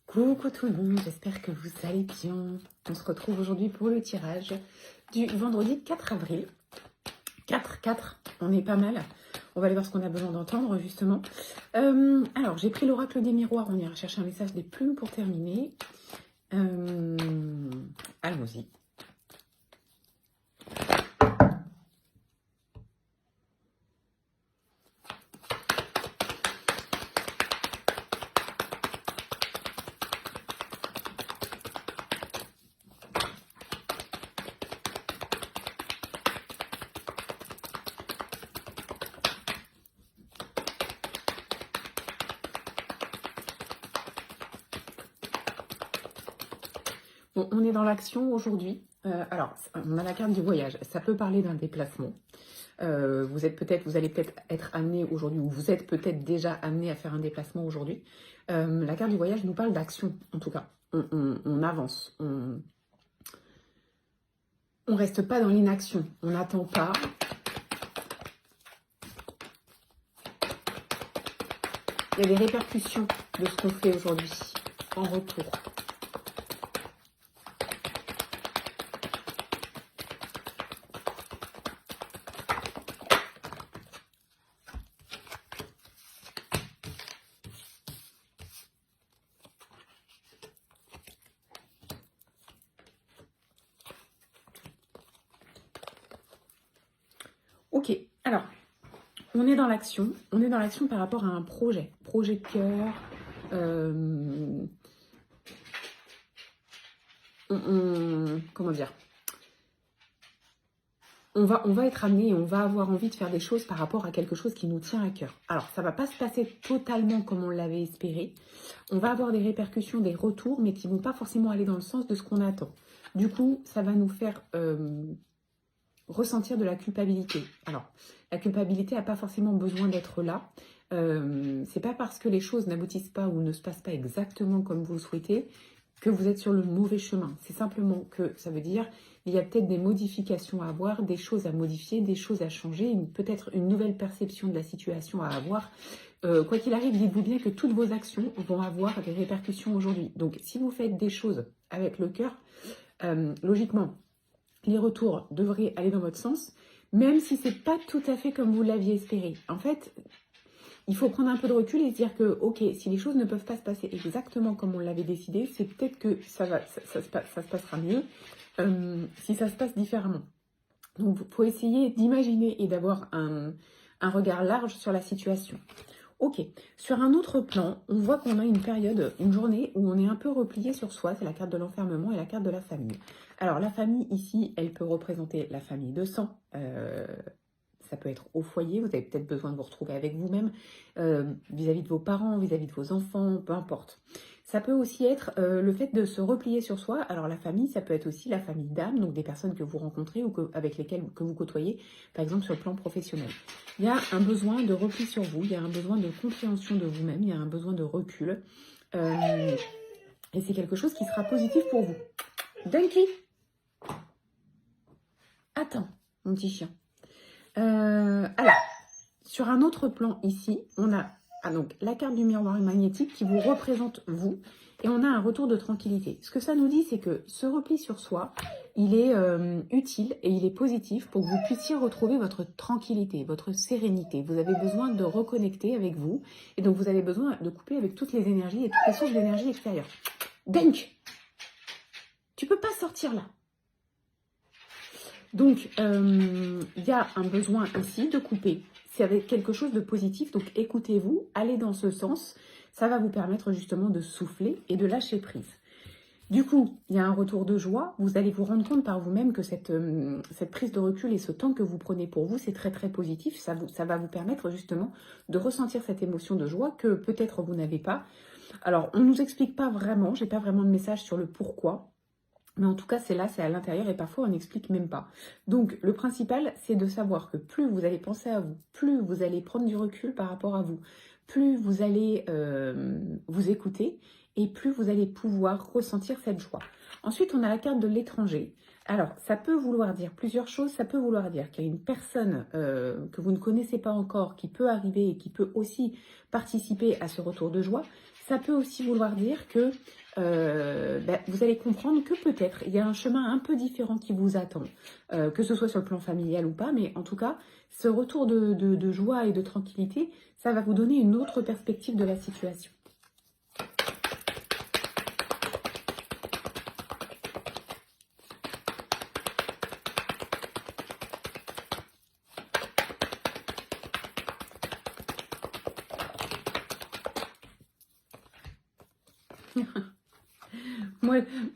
Coucou tout le monde, j'espère que vous allez bien. On se retrouve aujourd'hui pour le tirage du vendredi 4 avril. 4, on est pas mal. On va aller voir ce qu'on a besoin d'entendre justement. Alors, j'ai pris l'oracle des miroirs, on ira chercher un message des plumes pour terminer. Allons-y. Bon, on est dans l'action aujourd'hui. Alors, on a la carte du voyage. Ça peut parler d'un déplacement. Vous allez peut-être être amené aujourd'hui, ou vous êtes peut-être déjà amené à faire un déplacement aujourd'hui. La carte du voyage nous parle d'action, en tout cas. On avance. On reste pas dans l'inaction. On n'attend pas. Il y a des répercussions de ce qu'on fait aujourd'hui en retour. Ok, alors, on est dans l'action. On est dans l'action par rapport à un projet. Projet de cœur. Comment dire? On va être amené et on va avoir envie de faire des choses par rapport à quelque chose qui nous tient à cœur. Alors, ça ne va pas se passer totalement comme on l'avait espéré. On va avoir des répercussions, des retours, mais qui ne vont pas forcément aller dans le sens de ce qu'on attend. Du coup, ça va nous faire ressentir de la culpabilité. Alors, la culpabilité n'a pas forcément besoin d'être là. C'est pas parce que les choses n'aboutissent pas ou ne se passent pas exactement comme vous le souhaitez que vous êtes sur le mauvais chemin. C'est simplement que ça veut dire il y a peut-être des modifications à avoir, des choses à modifier, des choses à changer, peut-être une nouvelle perception de la situation à avoir. Quoi qu'il arrive, dites-vous bien que toutes vos actions vont avoir des répercussions aujourd'hui. Donc, si vous faites des choses avec le cœur, logiquement, les retours devraient aller dans votre sens, même si c'est pas tout à fait comme vous l'aviez espéré. En fait, il faut prendre un peu de recul et se dire que, ok, si les choses ne peuvent pas se passer exactement comme on l'avait décidé, c'est peut-être que ça se passera mieux si ça se passe différemment. Donc, il faut essayer d'imaginer et d'avoir un regard large sur la situation. Ok, sur un autre plan, on voit qu'on a une période, une journée où on est un peu replié sur soi, c'est la carte de l'enfermement et la carte de la famille. Alors la famille ici, elle peut représenter la famille de sang, ça peut être au foyer, vous avez peut-être besoin de vous retrouver avec vous-même, vis-à-vis de vos parents, vis-à-vis de vos enfants, peu importe. Ça peut aussi être le fait de se replier sur soi. Alors la famille, ça peut être aussi la famille d'âme, donc des personnes que vous rencontrez ou avec lesquelles que vous côtoyez, par exemple sur le plan professionnel. Il y a un besoin de repli sur vous, il y a un besoin de compréhension de vous-même, il y a un besoin de recul. Et c'est quelque chose qui sera positif pour vous. Dunky! Attends, mon petit chien. Alors, sur un autre plan ici, on a donc la carte du miroir magnétique qui vous représente vous, et on a un retour de tranquillité. Ce que ça nous dit, c'est que ce repli sur soi, il est utile et il est positif pour que vous puissiez retrouver votre tranquillité, votre sérénité. Vous avez besoin de reconnecter avec vous, et donc vous avez besoin de couper avec toutes les énergies et toutes les sources d'énergie extérieure. Dunk! Tu peux pas sortir là. Donc, il y a un besoin ici de couper. C'est avec quelque chose de positif, donc écoutez-vous, allez dans ce sens. Ça va vous permettre justement de souffler et de lâcher prise. Du coup, il y a un retour de joie. Vous allez vous rendre compte par vous-même que cette prise de recul et ce temps que vous prenez pour vous, c'est très très positif. Ça va vous permettre justement de ressentir cette émotion de joie que peut-être vous n'avez pas. Alors, on ne nous explique pas vraiment, j'ai pas vraiment de message sur le pourquoi. Mais en tout cas, c'est là, c'est à l'intérieur et parfois on n'explique même pas. Donc, le principal, c'est de savoir que plus vous allez penser à vous, plus vous allez prendre du recul par rapport à vous, plus vous allez vous écouter et plus vous allez pouvoir ressentir cette joie. Ensuite, on a la carte de l'étranger. Alors, ça peut vouloir dire plusieurs choses. Ça peut vouloir dire qu'il y a une personne que vous ne connaissez pas encore qui peut arriver et qui peut aussi participer à ce retour de joie. Ça peut aussi vouloir dire que vous allez comprendre que peut-être il y a un chemin un peu différent qui vous attend, que ce soit sur le plan familial ou pas, mais en tout cas, ce retour de joie et de tranquillité, ça va vous donner une autre perspective de la situation.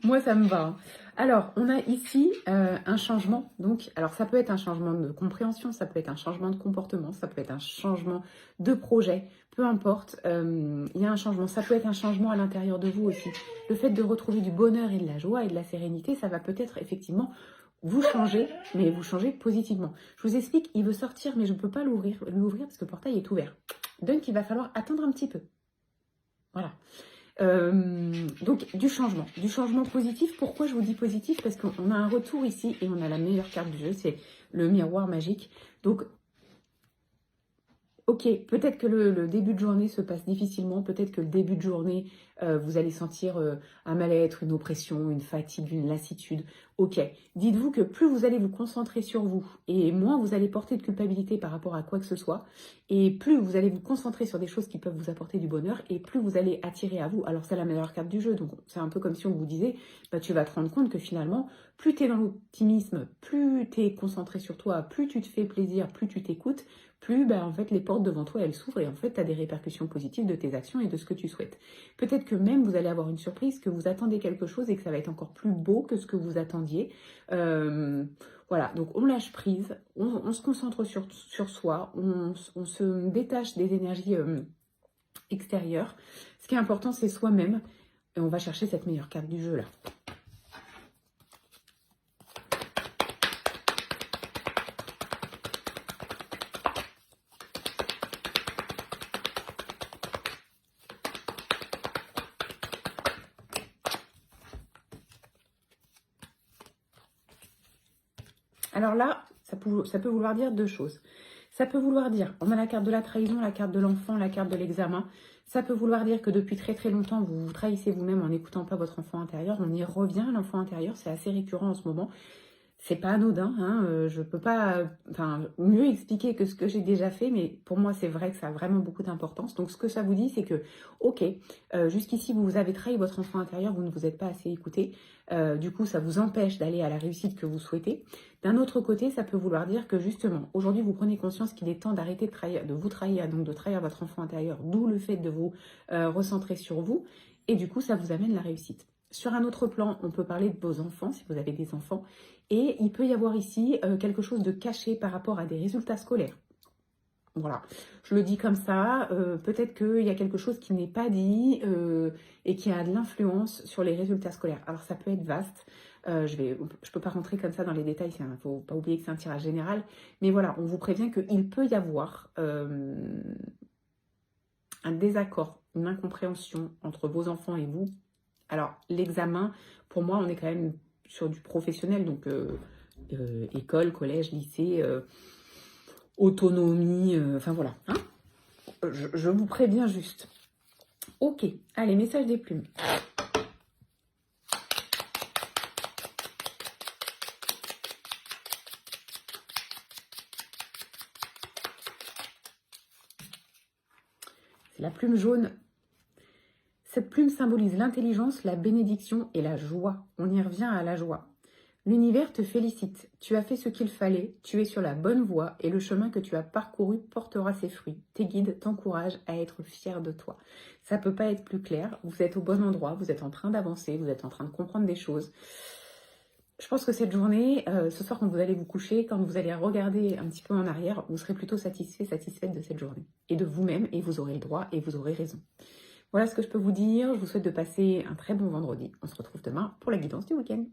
Moi, ça me va. Hein. Alors, on a ici un changement. Donc, alors ça peut être un changement de compréhension, ça peut être un changement de comportement, ça peut être un changement de projet, peu importe. Il y a un changement. Ça peut être un changement à l'intérieur de vous aussi. Le fait de retrouver du bonheur et de la joie et de la sérénité, ça va peut-être effectivement vous changer, mais vous changer positivement. Je vous explique, il veut sortir, mais je ne peux pas l'ouvrir parce que le portail est ouvert. Donc, il va falloir attendre un petit peu. Voilà. Donc du changement positif. Pourquoi je vous dis positif? Parce qu'on a un retour ici et on a la meilleure carte du jeu, c'est le miroir magique. Donc ok, peut-être que le début de journée se passe difficilement, peut-être que le début de journée, vous allez sentir un mal-être, une oppression, une fatigue, une lassitude. Ok, dites-vous que plus vous allez vous concentrer sur vous et moins vous allez porter de culpabilité par rapport à quoi que ce soit, et plus vous allez vous concentrer sur des choses qui peuvent vous apporter du bonheur, et plus vous allez attirer à vous. Alors c'est la meilleure carte du jeu, donc c'est un peu comme si on vous disait, bah, tu vas te rendre compte que finalement, plus tu es dans l'optimisme, plus tu es concentré sur toi, plus tu te fais plaisir, plus tu t'écoutes, plus en fait, les portes devant toi, elles s'ouvrent et en fait, tu as des répercussions positives de tes actions et de ce que tu souhaites. Peut-être que même vous allez avoir une surprise, que vous attendez quelque chose et que ça va être encore plus beau que ce que vous attendiez. Voilà, donc on lâche prise, on se concentre sur soi, on se détache des énergies extérieures. Ce qui est important, c'est soi-même et on va chercher cette meilleure carte du jeu là. Alors là, ça peut vouloir dire deux choses. Ça peut vouloir dire, on a la carte de la trahison, la carte de l'enfant, la carte de l'examen. Ça peut vouloir dire que depuis très très longtemps, vous vous trahissez vous-même en n'écoutant pas votre enfant intérieur. On y revient, l'enfant intérieur, c'est assez récurrent en ce moment. C'est pas anodin, hein, je peux pas mieux expliquer que ce que j'ai déjà fait, mais pour moi c'est vrai que ça a vraiment beaucoup d'importance. Donc ce que ça vous dit, c'est que, ok, jusqu'ici vous avez trahi votre enfant intérieur, vous ne vous êtes pas assez écouté, du coup ça vous empêche d'aller à la réussite que vous souhaitez. D'un autre côté, ça peut vouloir dire que justement, aujourd'hui vous prenez conscience qu'il est temps d'arrêter de vous trahir, donc de trahir votre enfant intérieur, d'où le fait de vous recentrer sur vous, et du coup ça vous amène la réussite. Sur un autre plan, on peut parler de vos enfants, si vous avez des enfants, et il peut y avoir ici quelque chose de caché par rapport à des résultats scolaires. Voilà, je le dis comme ça, peut-être qu'il y a quelque chose qui n'est pas dit et qui a de l'influence sur les résultats scolaires. Alors ça peut être vaste, je peux pas rentrer comme ça dans les détails, il ne faut pas oublier que c'est un tirage général, mais voilà, on vous prévient qu'il peut y avoir un désaccord, une incompréhension entre vos enfants et vous. Alors, l'examen, pour moi, on est quand même sur du professionnel, donc école, collège, lycée, autonomie, enfin voilà. Hein, je vous préviens juste. Ok, allez, message des plumes. C'est la plume jaune. Cette plume symbolise l'intelligence, la bénédiction et la joie. On y revient à la joie. L'univers te félicite. Tu as fait ce qu'il fallait, tu es sur la bonne voie et le chemin que tu as parcouru portera ses fruits. Tes guides t'encouragent à être fier de toi. Ça ne peut pas être plus clair. Vous êtes au bon endroit, vous êtes en train d'avancer, vous êtes en train de comprendre des choses. Je pense que cette journée, ce soir quand vous allez vous coucher, quand vous allez regarder un petit peu en arrière, vous serez plutôt satisfaite de cette journée. Et de vous-même, et vous aurez le droit et vous aurez raison. Voilà ce que je peux vous dire. Je vous souhaite de passer un très bon vendredi. On se retrouve demain pour la guidance du week-end.